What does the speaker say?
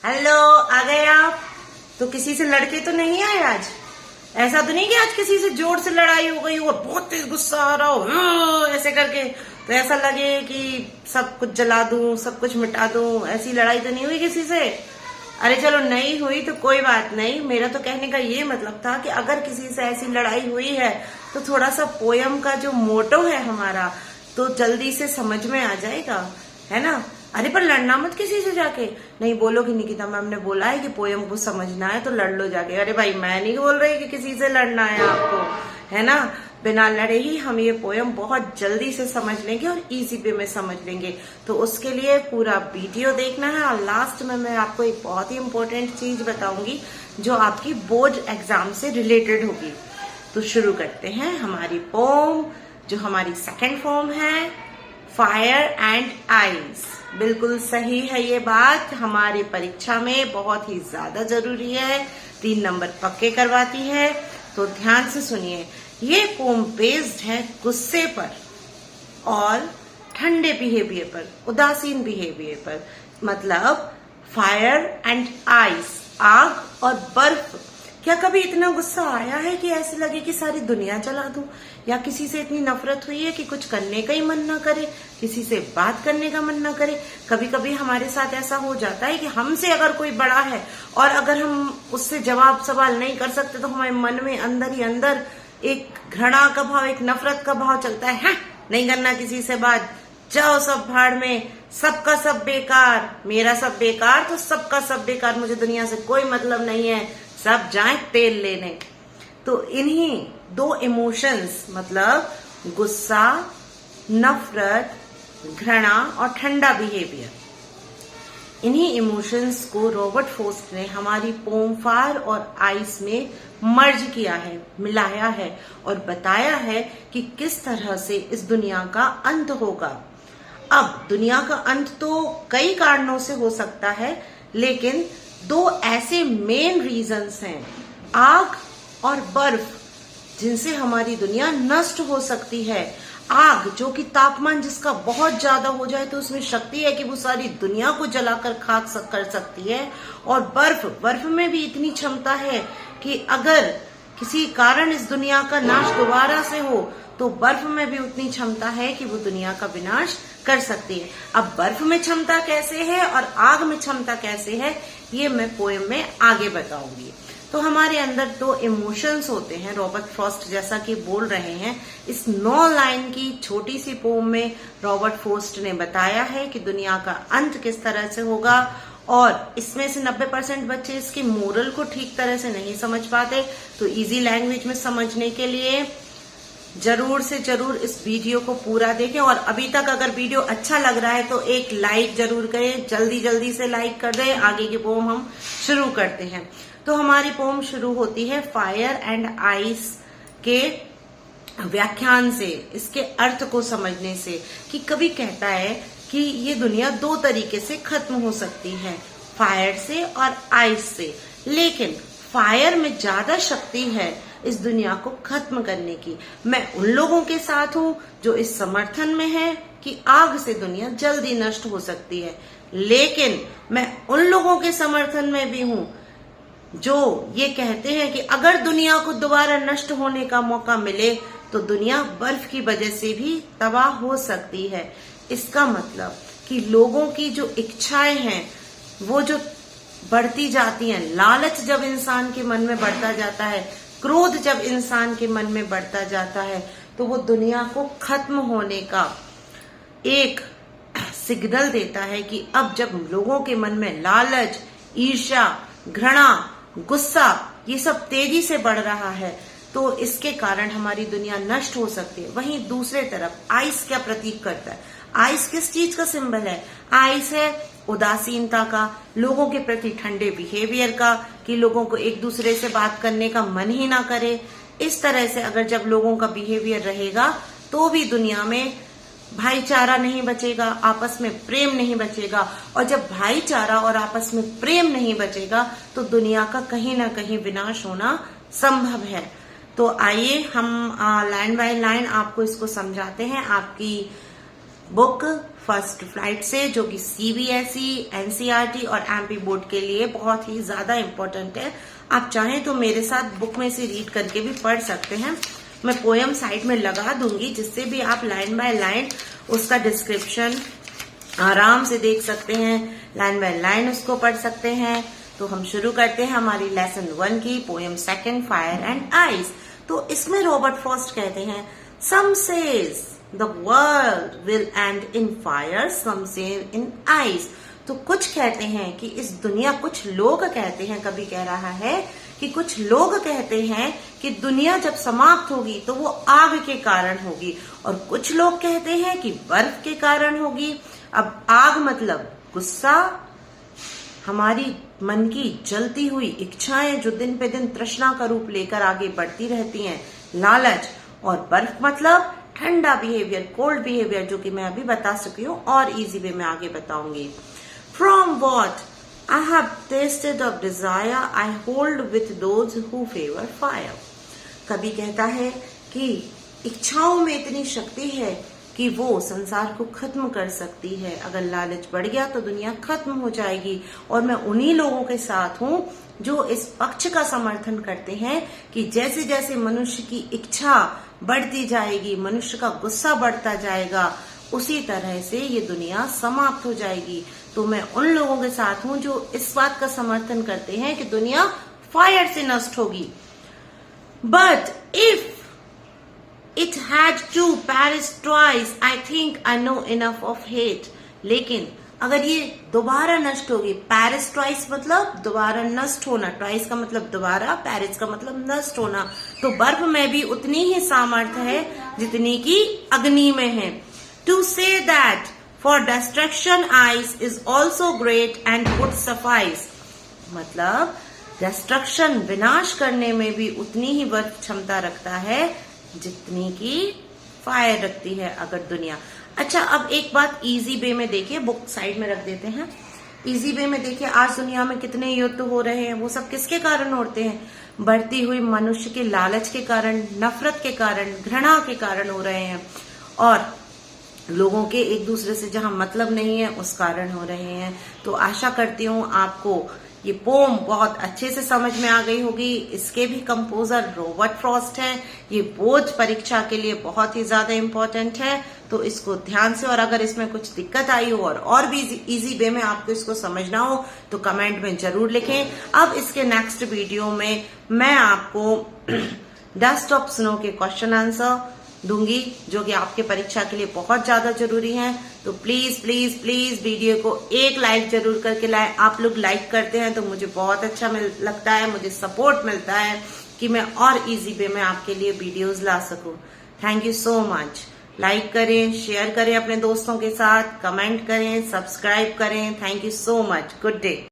Hello, आ गए आप? तो किसी से लड़के तो नहीं आए आज? ऐसा तो नहीं कि आज किसी से जोर से लड़ाई हो गई हो और बहुत तेज गुस्सा आ रहा हो ऐसे करके, तो ऐसा लगे कि सब कुछ जला दूं, सब कुछ मिटा दूं। ऐसी लड़ाई तो नहीं हुई किसी से? अरे चलो, नहीं हुई तो कोई बात नहीं। मेरा तो कहने का ये मतलब था कि अगर किसी से ऐसी लड़ाई हुई है तो थोड़ा सा पोयम का जो मोटो है हमारा, तो जल्दी से समझ में आ जाएगा, है ना? अरे पर लड़ना मत किसी से जाके। नहीं बोलोगी निकिता मैम ने बोला है कि पोयम को समझना है तो लड़ लो जाके। अरे भाई, मैं नहीं बोल रही कि किसी से लड़ना है आपको, है ना? बिना लड़े ही हम ये पोयम बहुत जल्दी से समझ लेंगे और इजी वे में समझ लेंगे। तो उसके लिए पूरा वीडियो देखना है और लास्ट में मैं आपको एक बहुत ही इम्पोर्टेंट चीज बताऊंगी जो आपकी बोर्ड एग्जाम से रिलेटेड होगी। तो शुरू करते हैं हमारी पोम, जो हमारी सेकेंड फॉर्म है, फायर एंड आइस। बिल्कुल सही है ये बात, हमारी परीक्षा में बहुत ही ज्यादा जरूरी है, 3 नंबर पक्के करवाती है। तो ध्यान से सुनिए, ये पोम बेस्ड है गुस्से पर और ठंडे बिहेवियर पर, उदासीन बिहेवियर पर। मतलब फायर एंड आइस, आग और बर्फ। क्या कभी इतना गुस्सा आया है कि ऐसे लगे कि सारी दुनिया जला दूं? या किसी से इतनी नफरत हुई है कि कुछ करने का ही मन ना करे, किसी से बात करने का मन ना करे? कभी कभी हमारे साथ ऐसा हो जाता है कि हमसे अगर कोई बड़ा है और अगर हम उससे जवाब सवाल नहीं कर सकते तो हमारे मन में अंदर ही अंदर एक घृणा का भाव, एक नफरत का भाव चलता है, नहीं करना किसी से बात, जाओ सब भाड़ में, सबका सब बेकार, मेरा सब बेकार तो सबका सब बेकार, मुझे दुनिया से कोई मतलब नहीं है, सब जाएं तेल लेने। तो इन्हीं 2 इमोशंस, मतलब गुस्सा, नफरत, घृणा और ठंडा बिहेवियर, इन्हीं इमोशंस को रॉबर्ट फ्रॉस्ट ने हमारी पोम फायर और आइस में मर्ज किया है, मिलाया है और बताया है कि किस तरह से इस दुनिया का अंत होगा। अब दुनिया का अंत तो कई कारणों से हो सकता है, लेकिन 2 ऐसे मेन रीजंस हैं, आग और बर्फ, जिनसे हमारी दुनिया नष्ट हो सकती है। आग, जो कि तापमान जिसका बहुत ज्यादा हो जाए तो उसमें शक्ति है कि वो सारी दुनिया को जलाकर खाक कर सकती है। और बर्फ में भी इतनी क्षमता है कि अगर किसी कारण इस दुनिया का नाश दोबारा से हो तो बर्फ में भी उतनी क्षमता है कि वो दुनिया का विनाश कर सकती है। अब बर्फ में क्षमता कैसे है और आग में क्षमता कैसे है, ये मैं पोएम में आगे बताऊंगी। तो हमारे अंदर 2 इमोशंस होते हैं, रॉबर्ट फ्रॉस्ट जैसा कि बोल रहे हैं। इस 9 लाइन की छोटी सी पोम में रॉबर्ट फ्रॉस्ट ने बताया है कि दुनिया का अंत किस तरह से होगा, और इसमें से 90% बच्चे इसकी मोरल को ठीक तरह से नहीं समझ पाते। तो इजी लैंग्वेज में समझने के लिए जरूर से जरूर इस वीडियो को पूरा देखें। और अभी तक अगर वीडियो अच्छा लग रहा है तो एक लाइक जरूर करें, जल्दी जल्दी से लाइक कर दें। आगे की पोम हम शुरू करते हैं। तो हमारी पोम शुरू होती है फायर एंड आइस के व्याख्यान से, इसके अर्थ को समझने से, कि कभी कहता है कि ये दुनिया 2 तरीके से खत्म हो सकती है, फायर से और आइस से। लेकिन फायर में ज्यादा शक्ति है इस दुनिया को खत्म करने की। मैं उन लोगों के साथ हूं जो इस समर्थन में है कि आग से दुनिया जल्दी नष्ट हो सकती है, लेकिन मैं उन लोगों के समर्थन में भी हूं जो ये कहते हैं कि अगर दुनिया को दोबारा नष्ट होने का मौका मिले तो दुनिया बर्फ की वजह से भी तबाह हो सकती है। इसका मतलब कि लोगों की जो इच्छाएं हैं वो जो बढ़ती जाती हैं, लालच जब इंसान के मन में बढ़ता जाता है, क्रोध जब इंसान के मन में बढ़ता जाता है, तो वो दुनिया को खत्म होने का एक सिग्नल देता है कि अब जब लोगों के मन में लालच, ईर्ष्या, घृणा, गुस्सा, ये सब तेजी से बढ़ रहा है, तो इसके कारण हमारी दुनिया नष्ट हो सकती है। वहीं दूसरे तरफ आइस क्या प्रतीक करता है? आइस किस चीज का सिंबल है? आइस है उदासीनता का, लोगों के प्रति ठंडे बिहेवियर का, कि लोगों को एक दूसरे से बात करने का मन ही ना करे। इस तरह से अगर जब लोगों का बिहेवियर रहेगा तो भी दुनिया में भाईचारा नहीं बचेगा, आपस में प्रेम नहीं बचेगा। और जब भाईचारा और आपस में प्रेम नहीं बचेगा तो दुनिया का कहीं ना कहीं विनाश होना संभव है। तो आइए हम लाइन बाय लाइन आपको इसको समझाते हैं। आपकी बुक फर्स्ट फ्लाइट से, जो कि सीबीएसई, एनसीईआरटी और एमपी बोर्ड के लिए बहुत ही ज्यादा इम्पोर्टेंट है। आप चाहें तो मेरे साथ बुक में से रीड करके भी पढ़ सकते हैं। मैं पोयम साइड में लगा दूंगी, जिससे भी आप लाइन बाय लाइन उसका डिस्क्रिप्शन आराम से देख सकते हैं, लाइन बाय लाइन उसको पढ़ सकते हैं। तो हम शुरू करते हैं हमारी लेसन 1 की poem second, fire and ice. तो इसमें रॉबर्ट फ्रॉस्ट कहते हैं, some say the world will end in fire, some say in ice. तो कुछ कहते हैं कि इस दुनिया, कुछ लोग कहते हैं, कभी कह रहा है कि कुछ लोग कहते हैं कि दुनिया जब समाप्त होगी तो वो आग के कारण होगी, और कुछ लोग कहते हैं कि बर्फ के कारण होगी। अब आग मतलब गुस्सा, हमारी मन की जलती हुई इच्छाएं जो दिन पे दिन तृष्णा का रूप लेकर आगे बढ़ती रहती हैं, लालच। और बर्फ मतलब ठंडा बिहेवियर, कोल्ड बिहेवियर, जो कि मैं अभी बता चुकी हूँ और इजी वे में आगे बताऊंगी। From what I have tasted of desire, I hold with those who favor fire. कभी कहता है कि इच्छाओं में इतनी शक्ति है कि वो संसार को खत्म कर सकती है। अगर लालच बढ़ गया तो दुनिया खत्म हो जाएगी। और मैं उन्हीं लोगों के साथ हूँ जो इस पक्ष का समर्थन करते हैं कि जैसे जैसे मनुष्य की इच्छा बढ़ती जाएगी, मनुष्य का गुस्सा बढ़ता जाएगा, उसी तरह से ये दुनिया समाप्त हो जाएगी। तो मैं उन लोगों के साथ हूं जो इस बात का समर्थन करते हैं कि दुनिया फायर से नष्ट होगी। But if it had to perish twice, I think I know enough of hate. लेकिन अगर ये दोबारा नष्ट होगी, पेरिश ट्वाइस मतलब दोबारा नष्ट होना, ट्वाइस का मतलब दोबारा, पेरिश का मतलब नष्ट होना, तो बर्फ में भी उतनी ही सामर्थ्य है जितनी की अग्नि में है। To say that for destruction ice is also great and would suffice, मतलब destruction, विनाश करने में भी उतनी ही बर्फ क्षमता रखता है जितनी की फायर रखती है अगर दुनिया। अच्छा, अब एक बात इजी वे में देखिए, बुक साइड में रख देते हैं। इजी वे में देखिए, आज दुनिया में कितने युद्ध हो रहे हैं, वो सब किसके कारण होते हैं? बढ़ती हुई मनुष्य के लालच के कारण, नफरत के कारण, घृणा के कारण हो रहे हैं, और लोगों के एक दूसरे से जहां मतलब नहीं है उस कारण हो रहे हैं। तो आशा करती हूँ आपको ये पोम बहुत अच्छे से समझ में आ गई होगी। इसके भी कंपोजर रॉबर्ट फ्रॉस्ट हैं। ये बोर्ड परीक्षा के लिए बहुत ही ज्यादा इम्पोर्टेंट है, तो इसको ध्यान से, और अगर इसमें कुछ दिक्कत आई हो और भी इजी वे में आपको इसको समझना हो तो कमेंट में जरूर लिखें। अब इसके नेक्स्ट वीडियो में मैं आपको डेस्कटॉप स्नो के क्वेश्चन आंसर दूंगी, जो कि आपके परीक्षा के लिए बहुत ज्यादा जरूरी है। तो प्लीज प्लीज प्लीज वीडियो को एक लाइक जरूर करके लाएं। आप लोग लाइक करते हैं तो मुझे बहुत अच्छा लगता है, मुझे सपोर्ट मिलता है कि मैं और इजी वे में आपके लिए वीडियोस ला सकूं। Thank you so much. Like करें, शेयर करें अपने दोस्तों के साथ, कमेंट करें, सब्सक्राइब करें। Thank you so much. Good day.